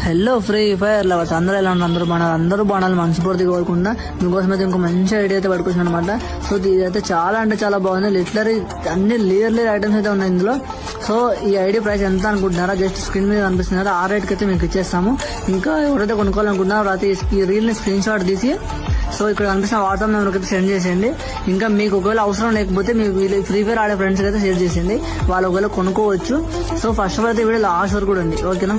Hello free fire lovers అందరూ ఎలా ఉన్నారు? అందరూ బాగుండాలి మనస్ఫూర్తిగా కోరుకుంటున్నా. మీకోసం అయితే ఇంకో మంచి ఐడియా అయితే పట్టుకొచ్చాను అనమాట. సో ఇదైతే చాలా అంటే చాలా బాగుంది. లిటరరీ అన్ని లేయర్ ఐటమ్స్ అయితే ఉన్నాయి ఇందులో. సో ఈ ఐడి ప్రైస్ ఎంత అనుకుంటున్నారా? జస్ట్ స్క్రీన్ మీద కనిపిస్తున్నారు. ఆ రేట్కి అయితే మీకు ఇచ్చేస్తాము. ఇంకా ఎవరైతే కొనుక్కోవాలనుకుంటున్నారో అయితే ఈ రీల్ ని స్క్రీన్ షాట్ తీసి సో ఇక్కడ కనిపిస్తున్న వాట్సాప్ నెంబర్కి అయితే సెండ్ చేసేయండి. ఇంకా మీకు ఒకవేళ అవసరం లేకపోతే మీ ఫ్రీ ఫైర్ ఆడే ఫ్రెండ్స్కి అయితే షేర్ చేసేయండి. వాళ్ళు ఒకవేళ కొనుక్కోవచ్చు. సో ఫస్ట్ ఆఫ్ ఆల్ అయితే వీడియో లాస్ట్ వరకు కూడా అండి, ఓకేనా?